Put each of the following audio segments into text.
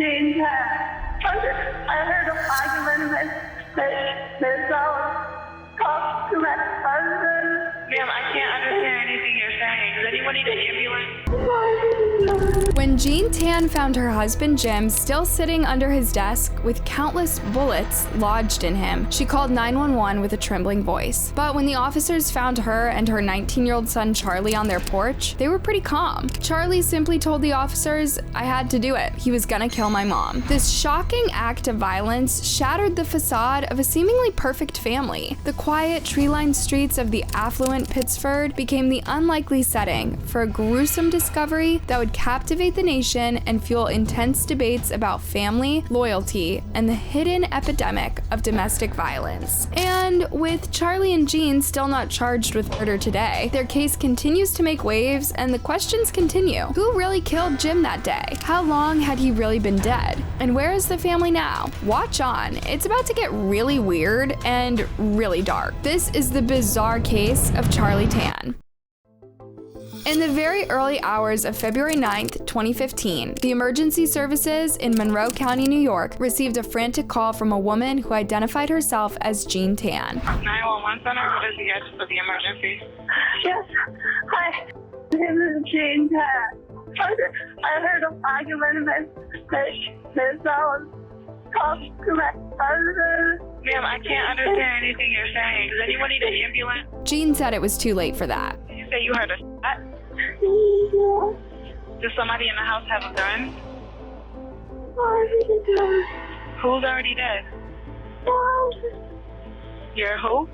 Jane Tan. I heard a argument with talk to my husband. Ma'am, I can't understand anything you're saying. Does anyone need an ambulance? When Jean Tan found her husband Jim still sitting under his desk with countless bullets lodged in him, she called 911 with a trembling voice. But when the officers found her and her 19-year-old son Charlie on their porch, they were pretty calm. Charlie simply told the officers, "I had to do it. He was gonna kill my mom." This shocking act of violence shattered the facade of a seemingly perfect family. The quiet, tree-lined streets of the affluent Pittsford became the unlikely setting for a gruesome discovery that would captivate the nation and fuel intense debates about family, loyalty, and the hidden epidemic of domestic violence. And with Charlie and Jean still not charged with murder today, their case continues to make waves and the questions continue. Who really killed Jim that day? How long had he really been dead? And where is the family now? Watch on. It's about to get really weird and really dark. This is the bizarre case of Charlie Tan. In the very early hours of February 9th, 2015, the emergency services in Monroe County, New York, received a frantic call from a woman who identified herself as Jean Tan. 911 center, what is the address of the emergency? Yes. Hi. This is Jane Tan. I heard a argument with talk to my husband. Ma'am, I can't understand anything you're saying. Does anyone need an ambulance? Jean said it was too late for that. Did you say you heard a shot? Does somebody in the house have a gun? Who's already dead? You're who?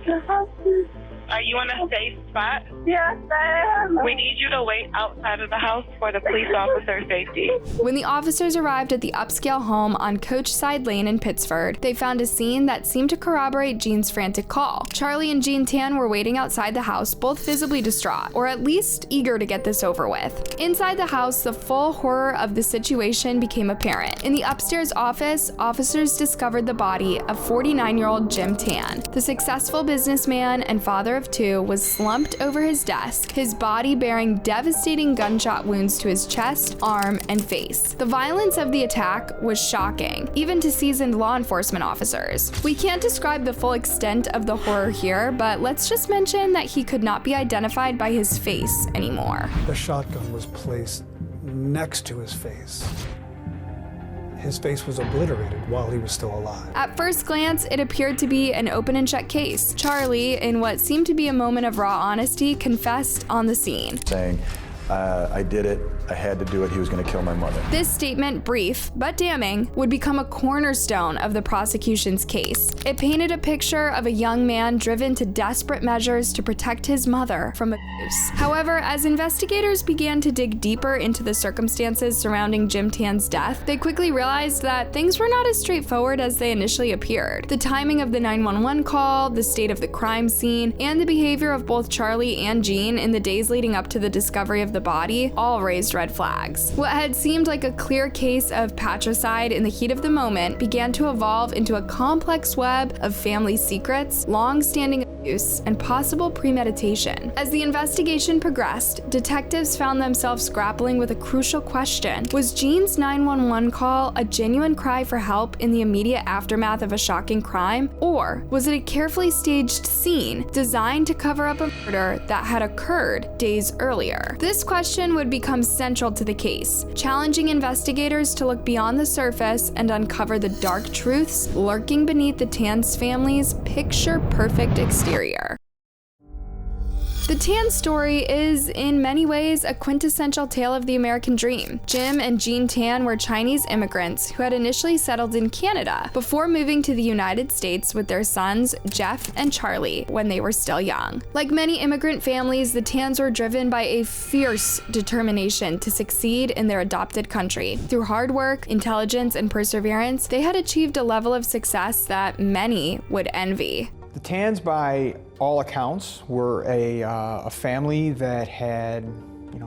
The husband. Are you in a safe spot? Yes, I am. We need you to wait outside of the house for the police officer's safety. When the officers arrived at the upscale home on Coachside Lane in Pittsford, they found a scene that seemed to corroborate Jean's frantic call. Charlie and Jean Tan were waiting outside the house, both visibly distraught, or at least eager to get this over with. Inside the house, the full horror of the situation became apparent. In the upstairs office, officers discovered the body of 49-year-old Jim Tan. The successful businessman and father of two was slumped over his desk, his body bearing devastating gunshot wounds to his chest, arm, and face. The violence of the attack was shocking, even to seasoned law enforcement officers. We can't describe the full extent of the horror here, but let's just mention that he could not be identified by his face anymore. The shotgun was placed next to his face. His face was obliterated while he was still alive. At first glance, it appeared to be an open and shut case. Charlie, in what seemed to be a moment of raw honesty, confessed on the scene, saying, I did it, I had to do it, he was gonna kill my mother. This statement, brief but damning, would become a cornerstone of the prosecution's case. It painted a picture of a young man driven to desperate measures to protect his mother from abuse. However, as investigators began to dig deeper into the circumstances surrounding Jim Tan's death, they quickly realized that things were not as straightforward as they initially appeared. The timing of the 911 call, the state of the crime scene, and the behavior of both Charlie and Jean in the days leading up to the discovery of the body all raised red flags. What had seemed like a clear case of patricide in the heat of the moment began to evolve into a complex web of family secrets, long-standing abuse, and possible premeditation. As the investigation progressed, detectives found themselves grappling with a crucial question. Was Jean's 911 call a genuine cry for help in the immediate aftermath of a shocking crime? Or was it a carefully staged scene designed to cover up a murder that had occurred days earlier? This question would become central to the case, challenging investigators to look beyond the surface and uncover the dark truths lurking beneath the Tan's family's picture-perfect exterior. The Tan story is, in many ways, a quintessential tale of the American dream. Jim and Jean Tan were Chinese immigrants who had initially settled in Canada before moving to the United States with their sons, Jeff and Charlie, when they were still young. Like many immigrant families, the Tans were driven by a fierce determination to succeed in their adopted country. Through hard work, intelligence, and perseverance, they had achieved a level of success that many would envy. The Tans, by all accounts, were a family that had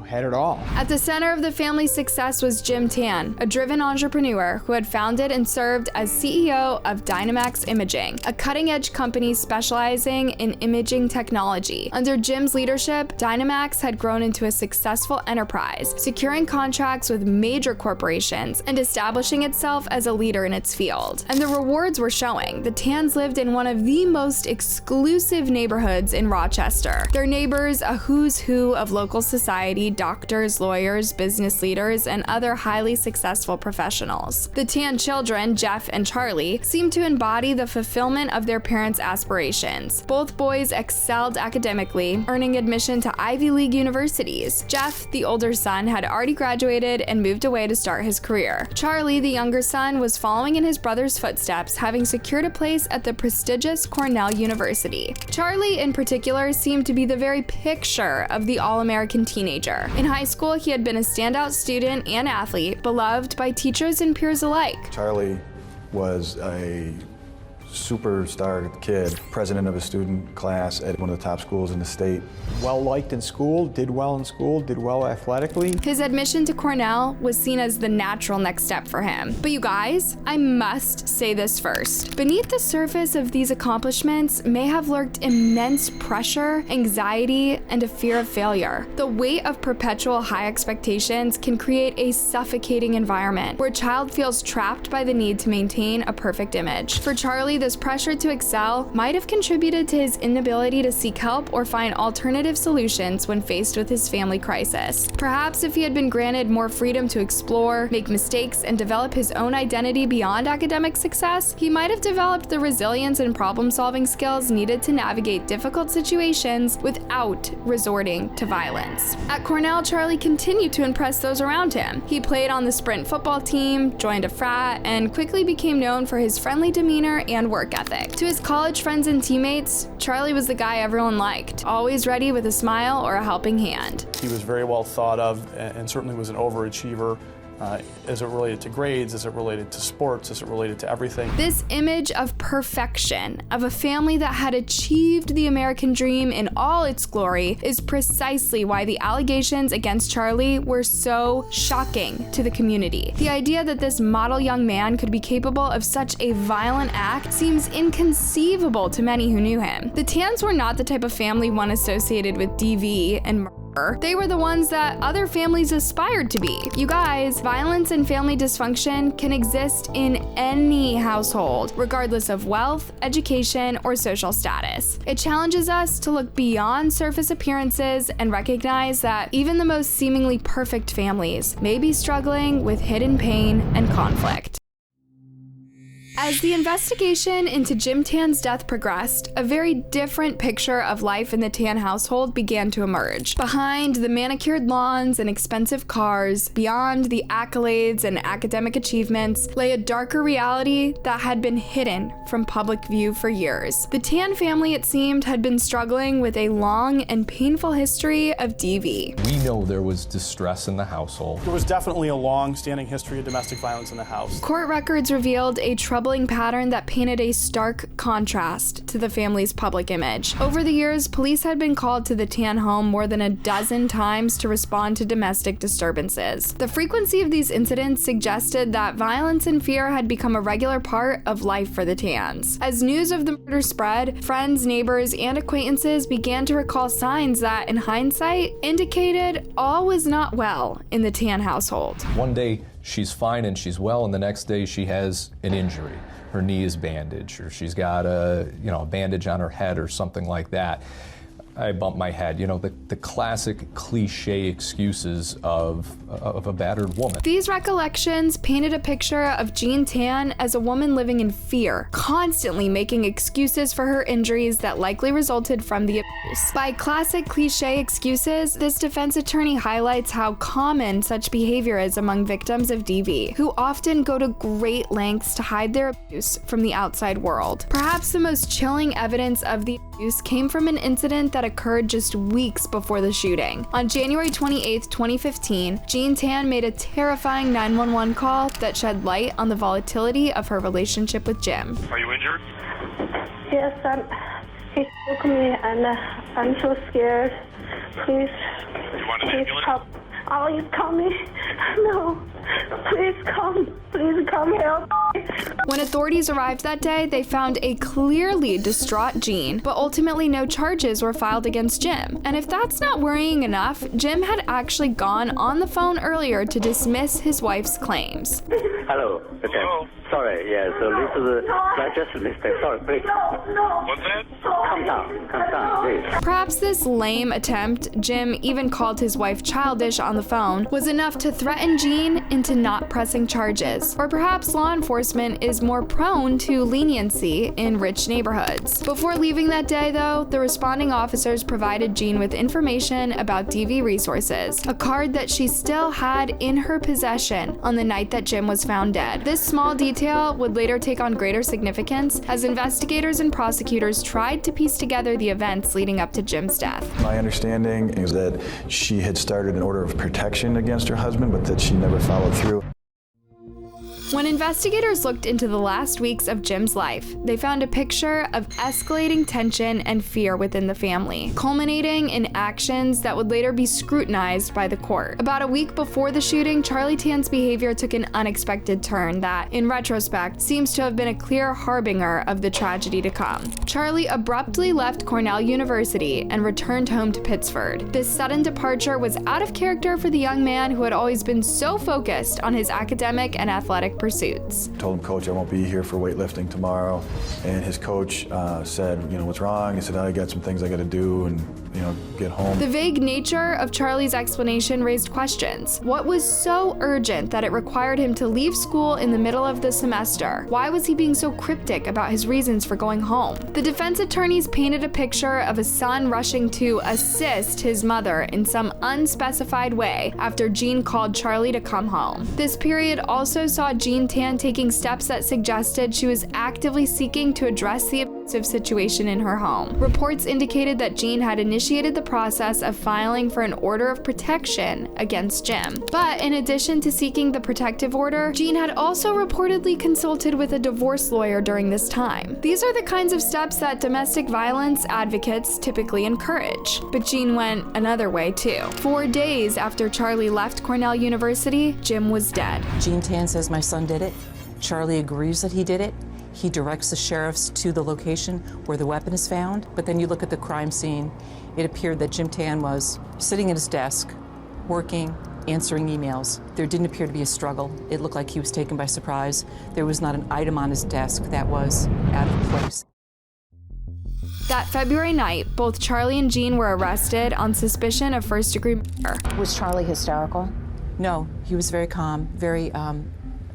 had it all. At the center of the family's success was Jim Tan, a driven entrepreneur who had founded and served as CEO of Dynamax Imaging, a cutting-edge company specializing in imaging technology. Under Jim's leadership, Dynamax had grown into a successful enterprise, securing contracts with major corporations and establishing itself as a leader in its field. And the rewards were showing. The Tans lived in one of the most exclusive neighborhoods in Rochester. Their neighbors, a who's who of local society, doctors, lawyers, business leaders, and other highly successful professionals. The Tan children, Jeff and Charlie, seemed to embody the fulfillment of their parents' aspirations. Both boys excelled academically, earning admission to Ivy League universities. Jeff, the older son, had already graduated and moved away to start his career. Charlie, the younger son, was following in his brother's footsteps, having secured a place at the prestigious Cornell University. Charlie, in particular, seemed to be the very picture of the all-American teenager. In high school, he had been a standout student and athlete, beloved by teachers and peers alike. Charlie was a superstar kid, president of a student class at one of the top schools in the state. Well liked in school, did well athletically. His admission to Cornell was seen as the natural next step for him. But you guys, I must say this first. Beneath the surface of these accomplishments may have lurked immense pressure, anxiety, and a fear of failure. The weight of perpetual high expectations can create a suffocating environment where a child feels trapped by the need to maintain a perfect image. For Charlie, this pressure to excel might have contributed to his inability to seek help or find alternative solutions when faced with his family crisis. Perhaps if he had been granted more freedom to explore, make mistakes, and develop his own identity beyond academic success, he might have developed the resilience and problem-solving skills needed to navigate difficult situations without resorting to violence. At Cornell, Charlie continued to impress those around him. He played on the sprint football team, joined a frat, and quickly became known for his friendly demeanor and work ethic. To his college friends and teammates, Charlie was the guy everyone liked, always ready with a smile or a helping hand. He was very well thought of and certainly was an overachiever. As it related to grades, as it related to sports, as it related to everything. This image of perfection, of a family that had achieved the American dream in all its glory, is precisely why the allegations against Charlie were so shocking to the community. The idea that this model young man could be capable of such a violent act seems inconceivable to many who knew him. The Tans were not the type of family one associated with DV and murder. They were the ones that other families aspired to be. You guys, violence and family dysfunction can exist in any household, regardless of wealth, education, or social status. It challenges us to look beyond surface appearances and recognize that even the most seemingly perfect families may be struggling with hidden pain and conflict. As the investigation into Jim Tan's death progressed, a very different picture of life in the Tan household began to emerge. Behind the manicured lawns and expensive cars, beyond the accolades and academic achievements, lay a darker reality that had been hidden from public view for years. The Tan family, it seemed, had been struggling with a long and painful history of DV. We know there was distress in the household. There was definitely a long-standing history of domestic violence in the house. Court records revealed a troubling pattern that painted a stark contrast to the family's public image. Over the years, police had been called to the Tan home more than a dozen times to respond to domestic disturbances. The frequency of these incidents suggested that violence and fear had become a regular part of life for the Tans. As news of the murder spread, friends, neighbors, and acquaintances began to recall signs that, in hindsight, indicated all was not well in the Tan household. One day she's fine and she's well, and the next day she has an injury. Her knee is bandaged, or she's got a bandage on her head or something like that. I bumped my head. The classic cliche excuses of a battered woman. These recollections painted a picture of Jean Tan as a woman living in fear, constantly making excuses for her injuries that likely resulted from the abuse. By classic cliche excuses, this defense attorney highlights how common such behavior is among victims of DV, who often go to great lengths to hide their abuse from the outside world. Perhaps the most chilling evidence of the abuse came from an incident that occurred just weeks before the shooting. On January 28, 2015, Jean Tan made a terrifying 911 call that shed light on the volatility of her relationship with Jim. Are you injured? Yes, he spoke to me and I'm so scared. Please. You want an Please ambulance? come. Oh, you come me. No. Please come. Please come help me. When authorities arrived that day, they found a clearly distraught Jean, but ultimately no charges were filed against Jim. And if that's not worrying enough, Jim had actually gone on the phone earlier to dismiss his wife's claims. Hello. Okay. Hello? Sorry. Yeah. So this is just a mistake. Sorry. Please. What's that? Calm down, please. Perhaps this lame attempt, Jim even called his wife childish on the phone, was enough to threaten Jean into not pressing charges. Or perhaps law enforcement is more prone to leniency in rich neighborhoods. Before leaving that day, though, the responding officers provided Jean with information about DV resources, a card that she still had in her possession on the night that Jim was found dead. This small detail would later take on greater significance as investigators and prosecutors tried to piece together the events leading up to Jim's death. My understanding is that she had started an order of protection against her husband, but that she never followed through. When investigators looked into the last weeks of Jim's life, they found a picture of escalating tension and fear within the family, culminating in actions that would later be scrutinized by the court. About a week before the shooting, Charlie Tan's behavior took an unexpected turn that, in retrospect, seems to have been a clear harbinger of the tragedy to come. Charlie abruptly left Cornell University and returned home to Pittsford. This sudden departure was out of character for the young man who had always been so focused on his academic and athletic pursuits. Told him, Coach, I won't be here for weightlifting tomorrow. And his coach said, what's wrong? He said, I got some things I got to do and, get home. The vague nature of Charlie's explanation raised questions. What was so urgent that it required him to leave school in the middle of the semester? Why was he being so cryptic about his reasons for going home? The defense attorneys painted a picture of a son rushing to assist his mother in some unspecified way after Jean called Charlie to come home. This period also saw Jean Tan taking steps that suggested she was actively seeking to address the abusive situation in her home. Reports indicated that Jean had initiated the process of filing for an order of protection against Jim. But in addition to seeking the protective order, Jean had also reportedly consulted with a divorce lawyer during this time. These are the kinds of steps that domestic violence advocates typically encourage. But Jean went another way too. 4 days after Charlie left Cornell University, Jim was dead. Jean Tan says my son did it. Charlie agrees that he did it. He directs the sheriffs to the location where the weapon is found. But then you look at the crime scene, it appeared that Jim Tan was sitting at his desk, working, answering emails. There didn't appear to be a struggle. It looked like he was taken by surprise. There was not an item on his desk that was out of place. That February night, both Charlie and Jean were arrested on suspicion of first-degree murder. Was Charlie hysterical? No, he was very calm, very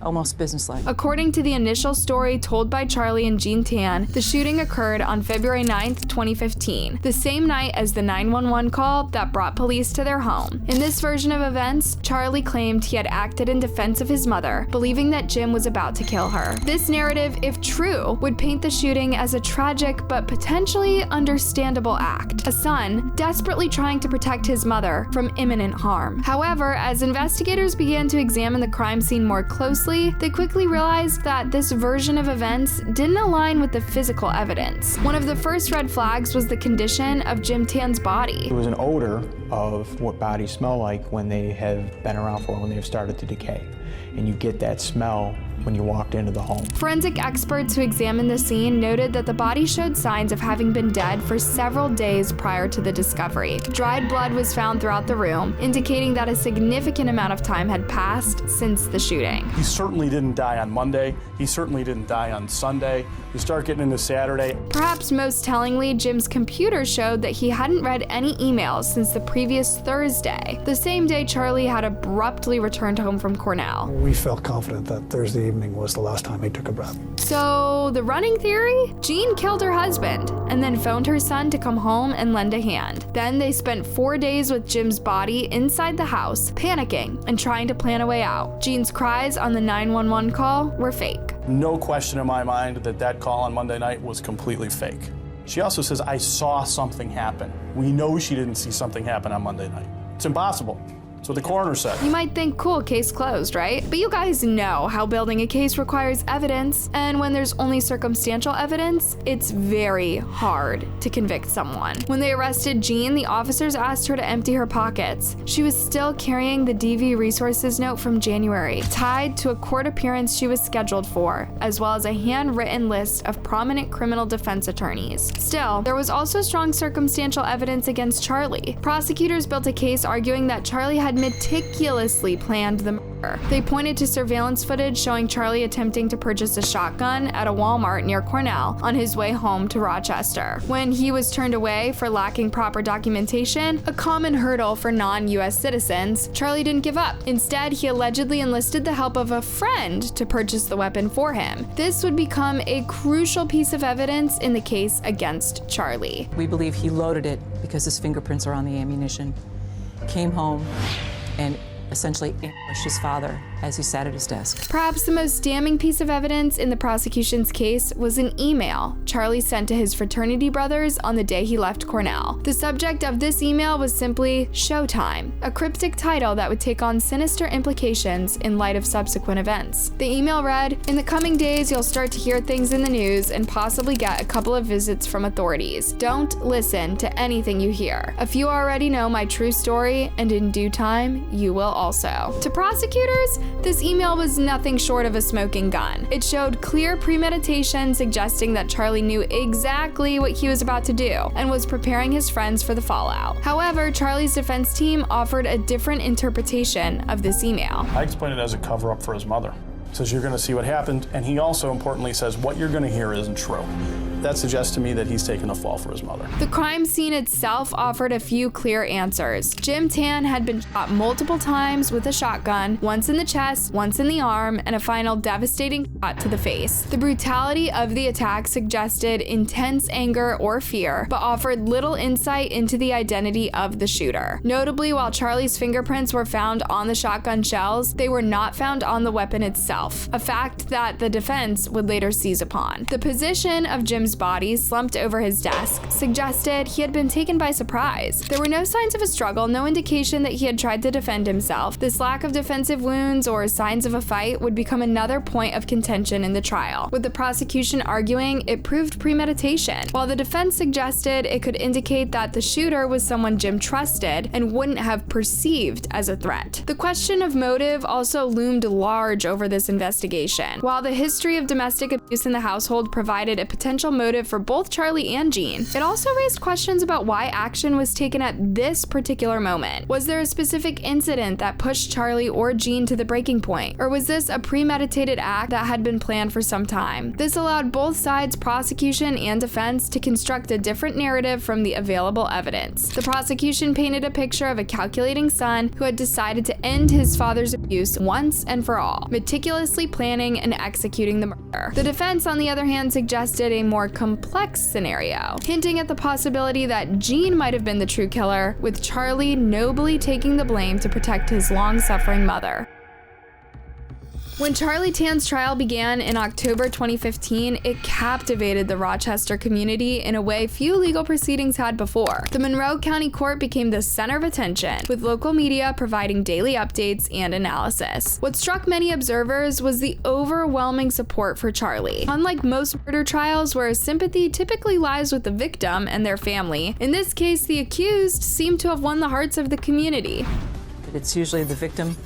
almost businesslike. According to the initial story told by Charlie and Jean Tan, the shooting occurred on February 9th, 2015, the same night as the 911 call that brought police to their home. In this version of events, Charlie claimed he had acted in defense of his mother, believing that Jim was about to kill her. This narrative, if true, would paint the shooting as a tragic but potentially understandable act. A son desperately trying to protect his mother from imminent harm. However, as investigators began to examine the crime scene more closely, they quickly realized that this version of events didn't align with the physical evidence. One of the first red flags was the condition of Jim Tan's body. There was an odor of what bodies smell like when they have been around for a while, when they have started to decay. And you get that smell when you walked into the home. Forensic experts who examined the scene noted that the body showed signs of having been dead for several days prior to the discovery. Dried blood was found throughout the room, indicating that a significant amount of time had passed since the shooting. He certainly didn't die on Monday. He certainly didn't die on Sunday. You start getting into Saturday. Perhaps most tellingly, Jim's computer showed that he hadn't read any emails since the previous Thursday, the same day Charlie had abruptly returned home from Cornell. We felt confident that Thursday evening was the last time he took a breath. So, the running theory? Jean killed her husband and then phoned her son to come home and lend a hand. Then they spent 4 days with Jim's body inside the house, panicking and trying to plan a way out. Jean's cries on the 911 call were fake. No question in my mind that that call on Monday night was completely fake. She also says, I saw something happen. We know she didn't see something happen on Monday night. It's impossible. That's what the coroner said. You might think, cool, case closed, right? But you guys know how building a case requires evidence, and when there's only circumstantial evidence, it's very hard to convict someone. When they arrested Jean, the officers asked her to empty her pockets. She was still carrying the DV resources note from January, tied to a court appearance she was scheduled for, as well as a handwritten list of prominent criminal defense attorneys. Still, there was also strong circumstantial evidence against Charlie. Prosecutors built a case arguing that Charlie had meticulously planned the murder. They pointed to surveillance footage showing Charlie attempting to purchase a shotgun at a Walmart near Cornell on his way home to Rochester. When he was turned away for lacking proper documentation, a common hurdle for non-US citizens, Charlie didn't give up. Instead, he allegedly enlisted the help of a friend to purchase the weapon for him. This would become a crucial piece of evidence in the case against Charlie. We believe he loaded it because his fingerprints are on the ammunition, came home, and essentially ambushed his father as he sat at his desk. Perhaps the most damning piece of evidence in the prosecution's case was an email Charlie sent to his fraternity brothers on the day he left Cornell. The subject of this email was simply Showtime, a cryptic title that would take on sinister implications in light of subsequent events. The email read, "In the coming days, you'll start to hear things in the news and possibly get a couple of visits from authorities. Don't listen to anything you hear. A few already know my true story, and in due time, you will also." To prosecutors, this email was nothing short of a smoking gun. It showed clear premeditation, suggesting that Charlie knew exactly what he was about to do and was preparing his friends for the fallout. However, Charlie's defense team offered a different interpretation of this email. I explained it as a cover-up for his mother. He says, you're going to see what happened, and he also importantly says, what you're going to hear isn't true. That suggests to me that he's taken a fall for his mother. The crime scene itself offered a few clear answers. Jim Tan had been shot multiple times with a shotgun, once in the chest, once in the arm, and a final devastating shot to the face. The brutality of the attack suggested intense anger or fear, but offered little insight into the identity of the shooter. Notably, while Charlie's fingerprints were found on the shotgun shells, they were not found on the weapon itself, a fact that the defense would later seize upon. The position of Jim's body slumped over his desk suggested he had been taken by surprise. There were no signs of a struggle, no indication that he had tried to defend himself. This lack of defensive wounds or signs of a fight would become another point of contention in the trial, with the prosecution arguing it proved premeditation, while the defense suggested it could indicate that the shooter was someone Jim trusted and wouldn't have perceived as a threat. The question of motive also loomed large over this investigation. While the history of domestic abuse in the household provided a potential motive for both Charlie and Jean, it also raised questions about why action was taken at this particular moment. Was there a specific incident that pushed Charlie or Jean to the breaking point, or was this a premeditated act that had been planned for some time? This allowed both sides, prosecution and defense, to construct a different narrative from the available evidence. The prosecution painted a picture of a calculating son who had decided to end his father's abuse once and for all, meticulously planning and executing the murder. The defense, on the other hand, suggested a more complex scenario, hinting at the possibility that Jean might have been the true killer, with Charlie nobly taking the blame to protect his long-suffering mother. When Charlie Tan's trial began in October 2015, it captivated the Rochester community in a way few legal proceedings had before. The Monroe County Court became the center of attention, with local media providing daily updates and analysis. What struck many observers was the overwhelming support for Charlie. Unlike most murder trials where sympathy typically lies with the victim and their family, in this case, the accused seemed to have won the hearts of the community. It's usually the victim,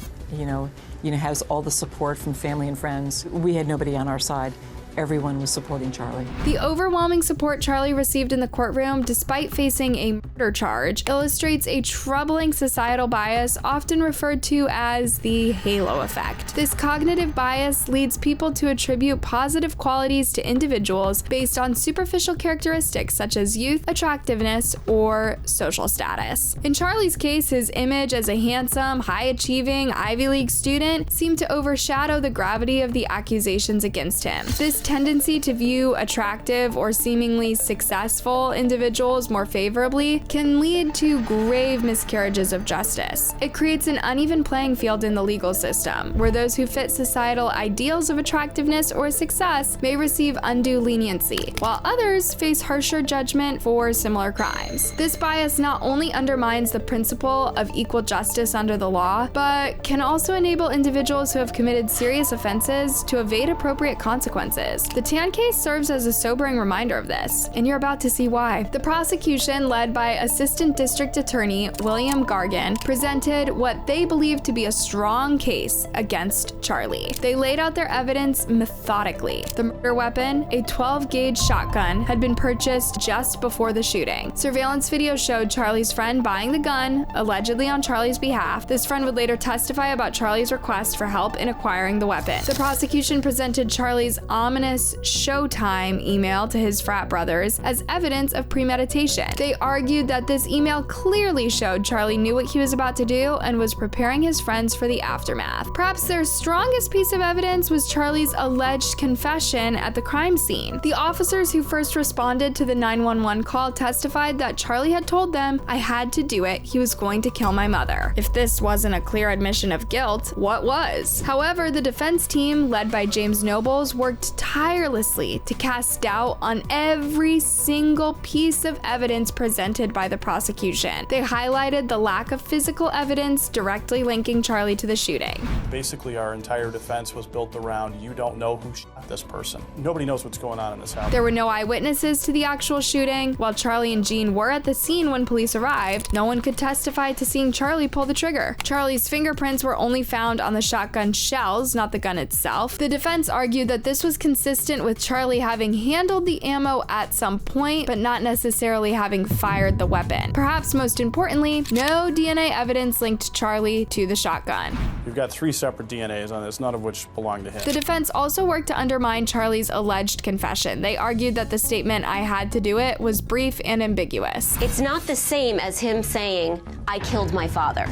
has all the support from family and friends. We had nobody on our side. Everyone was supporting Charlie. The overwhelming support Charlie received in the courtroom, despite facing a murder charge, illustrates a troubling societal bias often referred to as the halo effect. This cognitive bias leads people to attribute positive qualities to individuals based on superficial characteristics such as youth, attractiveness, or social status. In Charlie's case, his image as a handsome, high-achieving Ivy League student seemed to overshadow the gravity of the accusations against him. This tendency to view attractive or seemingly successful individuals more favorably can lead to grave miscarriages of justice. It creates an uneven playing field in the legal system, where those who fit societal ideals of attractiveness or success may receive undue leniency, while others face harsher judgment for similar crimes. This bias not only undermines the principle of equal justice under the law, but can also enable individuals who have committed serious offenses to evade appropriate consequences. The Tan case serves as a sobering reminder of this, and you're about to see why. The prosecution, led by Assistant District Attorney William Gargan, presented what they believed to be a strong case against Charlie. They laid out their evidence methodically. The murder weapon, a 12-gauge shotgun, had been purchased just before the shooting. Surveillance video showed Charlie's friend buying the gun, allegedly on Charlie's behalf. This friend would later testify about Charlie's request for help in acquiring the weapon. The prosecution presented Charlie's ominous "Showtime" email to his frat brothers as evidence of premeditation. They argued that this email clearly showed Charlie knew what he was about to do and was preparing his friends for the aftermath. Perhaps their strongest piece of evidence was Charlie's alleged confession at the crime scene. The officers who first responded to the 911 call testified that Charlie had told them, "I had to do it. He was going to kill my mother." If this wasn't a clear admission of guilt, what was? However, the defense team, led by James Nobles, worked tirelessly to cast doubt on every single piece of evidence presented by the prosecution. They highlighted the lack of physical evidence directly linking Charlie to the shooting. Basically, our entire defense was built around, you don't know who shot this person. Nobody knows what's going on in this house. There were no eyewitnesses to the actual shooting. While Charlie and Jean were at the scene when police arrived, no one could testify to seeing Charlie pull the trigger. Charlie's fingerprints were only found on the shotgun shells, not the gun itself. The defense argued that this was consistent with Charlie having handled the ammo at some point, but not necessarily having fired the weapon. Perhaps most importantly, no DNA evidence linked Charlie to the shotgun. We've got 3 separate DNAs on this, none of which belong to him. The defense also worked to undermine Charlie's alleged confession. They argued that the statement, "I had to do it," was brief and ambiguous. It's not the same as him saying, "I killed my father."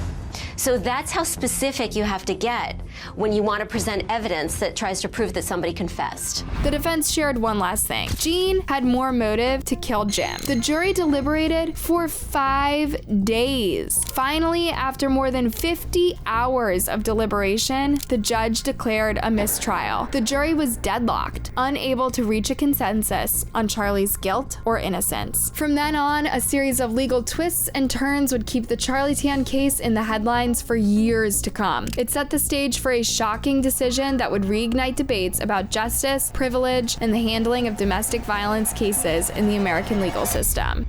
So that's how specific you have to get when you want to present evidence that tries to prove that somebody confessed. The defense shared one last thing. Jean had more motive to kill Jim. The jury deliberated for 5 days. Finally, after more than 50 hours of deliberation, the judge declared a mistrial. The jury was deadlocked, unable to reach a consensus on Charlie's guilt or innocence. From then on, a series of legal twists and turns would keep the Charlie Tan case in the headlines for years to come. It set the stage for a shocking decision that would reignite debates about justice, privilege, and the handling of domestic violence cases in the American legal system.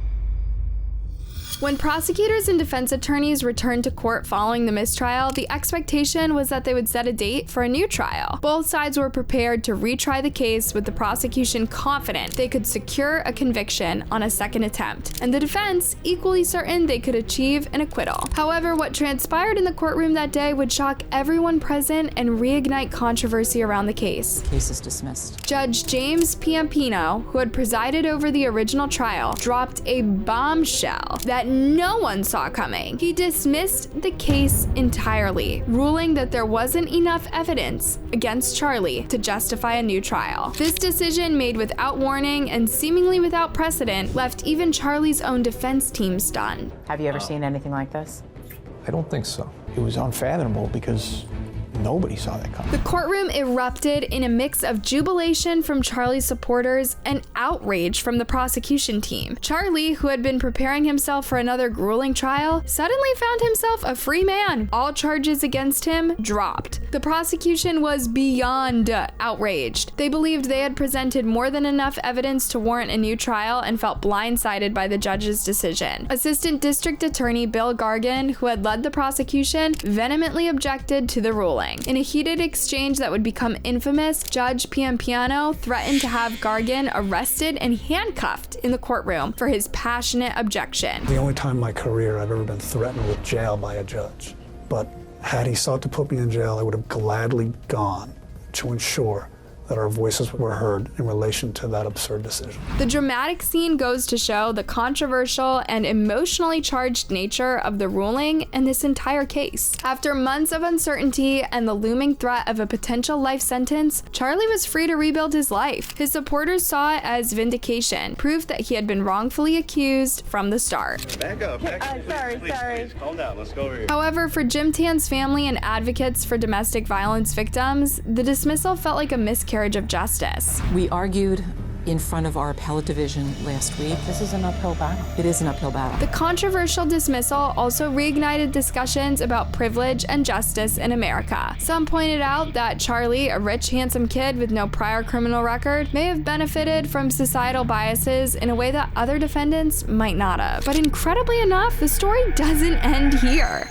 When prosecutors and defense attorneys returned to court following the mistrial, the expectation was that they would set a date for a new trial. Both sides were prepared to retry the case, with the prosecution confident they could secure a conviction on a second attempt, and the defense equally certain they could achieve an acquittal. However, what transpired in the courtroom that day would shock everyone present and reignite controversy around the case. Case is dismissed. Judge James Piampino, who had presided over the original trial, dropped a bombshell that no one saw coming. He dismissed the case entirely, ruling that there wasn't enough evidence against Charlie to justify a new trial. This decision, made without warning and seemingly without precedent, left even Charlie's own defense team stunned. Have you ever seen anything like this? I don't think so. It was unfathomable because nobody saw that coming. The courtroom erupted in a mix of jubilation from Charlie's supporters and outrage from the prosecution team. Charlie, who had been preparing himself for another grueling trial, suddenly found himself a free man. All charges against him dropped. The prosecution was beyond outraged. They believed they had presented more than enough evidence to warrant a new trial and felt blindsided by the judge's decision. Assistant District Attorney Bill Gargan, who had led the prosecution, vehemently objected to the ruling. In a heated exchange that would become infamous, Judge Piampiano threatened to have Gargan arrested and handcuffed in the courtroom for his passionate objection. The only time in my career I've ever been threatened with jail by a judge. But had he sought to put me in jail, I would have gladly gone to ensure that our voices were heard in relation to that absurd decision. The dramatic scene goes to show the controversial and emotionally charged nature of the ruling in this entire case. After months of uncertainty and the looming threat of a potential life sentence, Charlie was free to rebuild his life. His supporters saw it as vindication, proof that he had been wrongfully accused from the start. Back up. Sorry. Calm down. Let's go over here. However, for Jim Tan's family and advocates for domestic violence victims, the dismissal felt like a miscarriage of justice. We argued in front of our appellate division last week. This is an uphill battle. It is an uphill battle. The controversial dismissal also reignited discussions about privilege and justice in America. Some pointed out that Charlie, a rich, handsome kid with no prior criminal record, may have benefited from societal biases in a way that other defendants might not have. But incredibly enough, the story doesn't end here.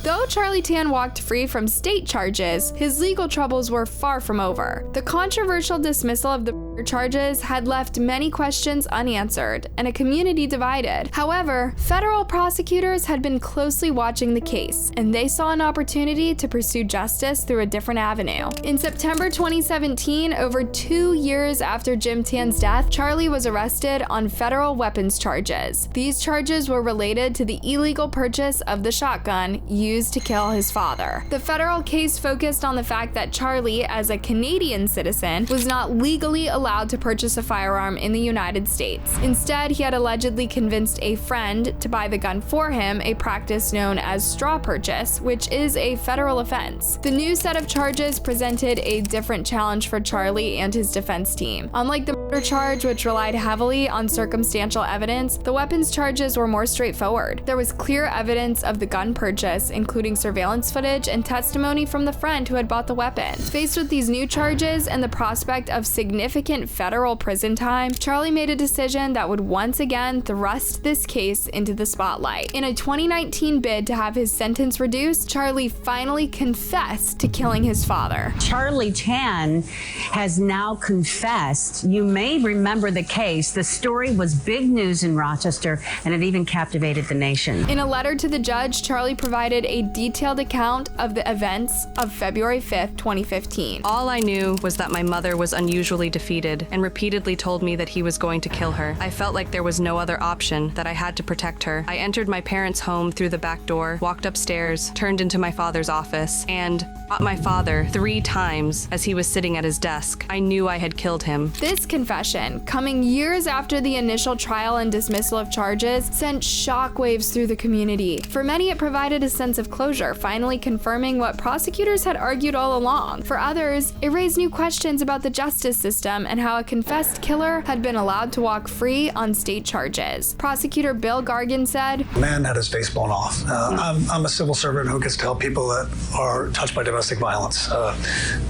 Though Charlie Tan walked free from state charges, his legal troubles were far from over. The controversial dismissal of the murder charges had left many questions unanswered and a community divided. However, federal prosecutors had been closely watching the case, and they saw an opportunity to pursue justice through a different avenue. In September 2017, over 2 years after Jim Tan's death, Charlie was arrested on federal weapons charges. These charges were related to the illegal purchase of the shotgun used to kill his father. The federal case focused on the fact that Charlie, as a Canadian citizen, was not legally allowed to purchase a firearm in the United States. Instead, he had allegedly convinced a friend to buy the gun for him, a practice known as straw purchase, which is a federal offense. The new set of charges presented a different challenge for Charlie and his defense team. Unlike the murder charge, which relied heavily on circumstantial evidence, the weapons charges were more straightforward. There was clear evidence of the gun purchase, including surveillance footage and testimony from the friend who had bought the weapon. Faced with these new charges and the prospect of significant federal prison time, Charlie made a decision that would once again thrust this case into the spotlight. In a 2019 bid to have his sentence reduced, Charlie finally confessed to killing his father. Charlie Tan has now confessed. You may remember the case. The story was big news in Rochester, and it even captivated the nation. In a letter to the judge, Charlie provided a detailed account of the events of February 5th, 2015. All I knew was that my mother was unusually defeated and repeatedly told me that he was going to kill her. I felt like there was no other option, that I had to protect her. I entered my parents' home through the back door, walked upstairs, turned into my father's office, and shot my father 3 times as he was sitting at his desk. I knew I had killed him. This confession, coming years after the initial trial and dismissal of charges, sent shockwaves through the community. For many, it provided a sense of closure, finally confirming what prosecutors had argued all along. For others, it raised new questions about the justice system and how a confessed killer had been allowed to walk free on state charges. Prosecutor Bill Gargan said, "The man had his face blown off. I'm a civil servant who gets to help people that are touched by domestic violence.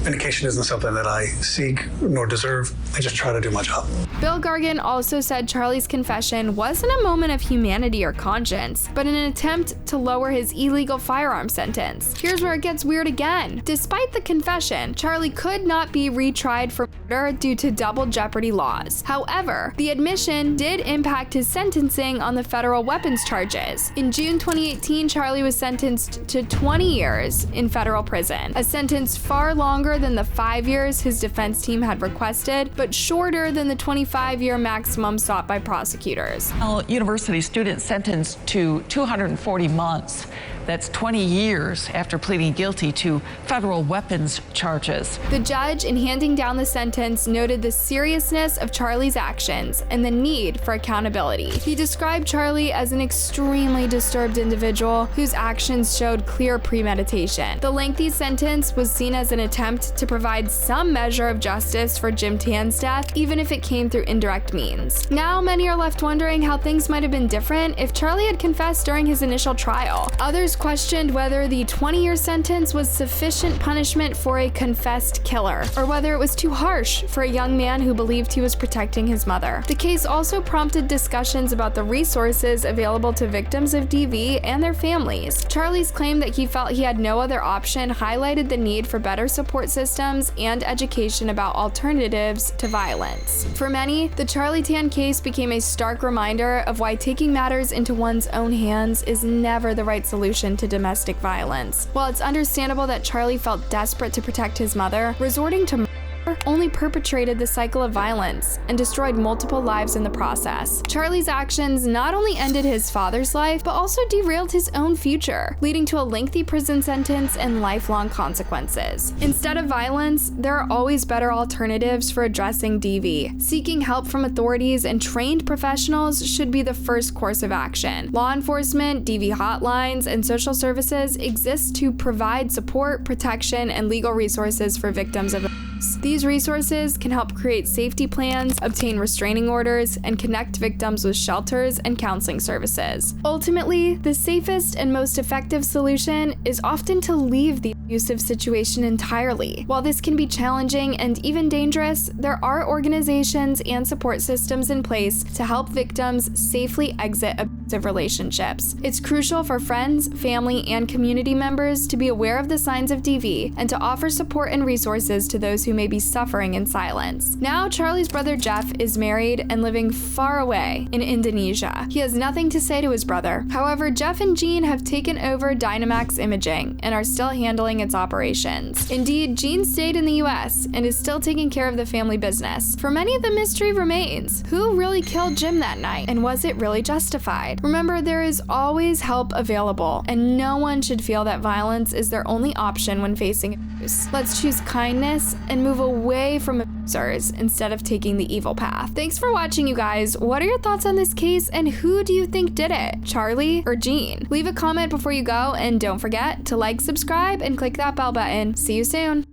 Vindication isn't something that I seek nor deserve. I just try to do my job." Bill Gargan also said Charlie's confession wasn't a moment of humanity or conscience, but an attempt to lower his illegal firearm sentence. Here's where it gets weird again. Despite the confession, Charlie could not be retried for murder due to double jeopardy laws. However, the admission did impact his sentencing on the federal weapons charges. In June 2018, Charlie was sentenced to 20 years in federal prison, a sentence far longer than the 5 years his defense team had requested, but shorter than the 25-year maximum sought by prosecutors. University student sentenced to 240 months. That's 20 years after pleading guilty to federal weapons charges. The judge, in handing down the sentence, noted the seriousness of Charlie's actions and the need for accountability. He described Charlie as an extremely disturbed individual whose actions showed clear premeditation. The lengthy sentence was seen as an attempt to provide some measure of justice for Jim Tan's death, even if it came through indirect means. Now, many are left wondering how things might have been different if Charlie had confessed during his initial trial. Others questioned whether the 20-year sentence was sufficient punishment for a confessed killer, or whether it was too harsh for a young man who believed he was protecting his mother. The case also prompted discussions about the resources available to victims of DV and their families. Charlie's claim that he felt he had no other option highlighted the need for better support systems and education about alternatives to violence. For many, the Charlie Tan case became a stark reminder of why taking matters into one's own hands is never the right solution addiction to domestic violence. While it's understandable that Charlie felt desperate to protect his mother, resorting to murder only perpetrated the cycle of violence and destroyed multiple lives in the process. Charlie's actions not only ended his father's life, but also derailed his own future, leading to a lengthy prison sentence and lifelong consequences. Instead of violence, there are always better alternatives for addressing DV. Seeking help from authorities and trained professionals should be the first course of action. Law enforcement, DV hotlines, and social services exist to provide support, protection, and legal resources for victims of abuse. These resources can help create safety plans, obtain restraining orders, and connect victims with shelters and counseling services. Ultimately, the safest and most effective solution is often to leave the abusive situation entirely. While this can be challenging and even dangerous, there are organizations and support systems in place to help victims safely exit abusive relationships. It's crucial for friends, family, and community members to be aware of the signs of DV and to offer support and resources to those who may be suffering in silence. Now, Charlie's brother Jeff is married and living far away in Indonesia. He has nothing to say to his brother. However, Jeff and Jean have taken over Dynamax Imaging and are still handling its operations. Indeed, Jean stayed in the US and is still taking care of the family business. For many, the mystery remains. Who really killed Jim that night, and was it really justified? Remember, there is always help available, and no one should feel that violence is their only option when facing abuse. Let's choose kindness and move away from abusers instead of taking the evil path. Thanks for watching, you guys. What are your thoughts on this case, and who do you think did it, Charlie or Jean? Leave a comment before you go, and don't forget to like, subscribe, and click that bell button. See you soon.